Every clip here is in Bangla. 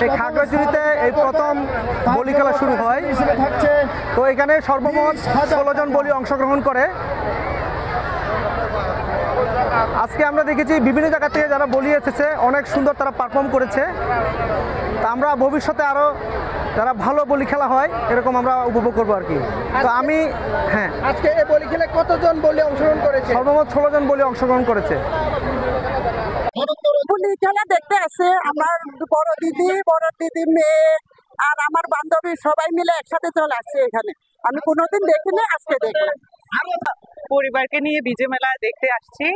এই খাগড়াছড়িতে এই প্রথম বলি খেলা শুরু হয়। তো এখানে সর্বমোট 16 জন বলি অংশগ্রহণ করে। আজকে আমরা দেখেছি বিভিন্ন জায়গা থেকে যারা বলি এসেছে অনেক সুন্দর তারা পারফর্ম করেছে। তা আমরা ভবিষ্যতে আরও যারা ভালো বলি খেলা হয় এরকম আমরা উপভোগ করবো আর কি। তো আমি আজকে এই বলি খেলায় কতজন বলি অংশগ্রহণ করেছে? সর্বমোট 16 জন বলি অংশগ্রহণ করেছে। বলি খেলা দেখতে আসে আমার বড় দিদি মেয়ে আর আমার বান্ধবী সবাই মিলে একসাথে চলে আসছে এখানে। আমি কোনোদিন দেখিনি, আজকে দেখলাম। পরিবারকে নিয়ে বিজয় মেলা দেখতে আসছি।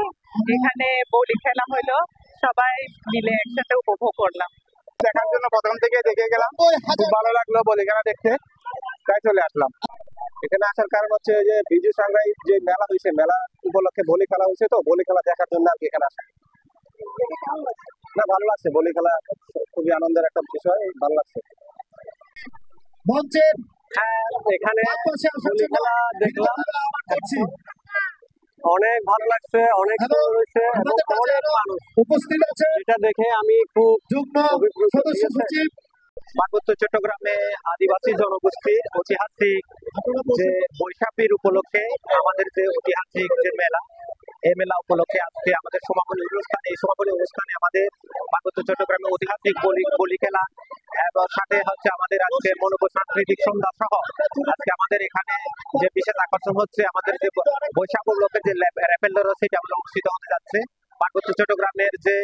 এখানে বলি খেলা হলো, সবাই মিলে একসাথে উপভোগ করলাম। দেখার জন্য প্রথম থেকে দেখে গেলাম, খুব ভালো লাগলো বলি খেলা দেখতে, তাই চলে আসলাম। এখানে আসার কারণ হচ্ছে যে বিজু সাংগ্রাই যে মেলা হয়েছে, মেলা উপলক্ষে বলি খেলা হয়েছে, তো বলি খেলা দেখার জন্য আর কি এখানে আসা। না, ভালো লাগছে, বলি খেলা খুবই আনন্দের একটা বিষয়, ভালো লাগছে। এখানে বলি খেলা দেখলাম, অনেক ভালো লাগছে, অনেক রয়েছে এবং অনেক মানুষ উপস্থিত আছে, এটা দেখে আমি খুব পার্বত্য চট্টগ্রামে আদিবাসী জনগোষ্ঠীর ঐতিহাসিক যে বৈশাখীর উপলক্ষে আমাদের যে ঐতিহাসিক যে মেলা, এই মেলা উপলক্ষে আজকে আমাদের সমাপনী অনুষ্ঠান। এই সমাপনী অনুষ্ঠানে আমাদের পার্বত্য চট্টগ্রামে ঐতিহাসিক বলি খেলা এবং সাথে হচ্ছে আমাদের আজকে মনোজ্ঞ সাংস্কৃতিক সন্ধ্যা সহ আজকে আমাদের এখানে যে বিশেষ আকর্ষণ হচ্ছে আমাদের যে বৈশাখ উপলক্ষে যে র্যাপেল দৌড় সেটা আমরা অনুষ্ঠিত হতে যাচ্ছে। পার্বত্য চট্টগ্রামের যে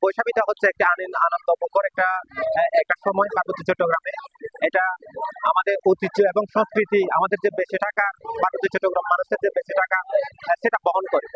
বৈশাখীটা হচ্ছে একটা আনন্দ মুখর একটা সময় পার্বত্য চট্টগ্রামে। এটা আমাদের ঐতিহ্য এবং সংস্কৃতি, আমাদের যে বেঁচে থাকা পার্বত্য চট্টগ্রাম মানুষের যে বেঁচে থাকা সেটা বহন করে।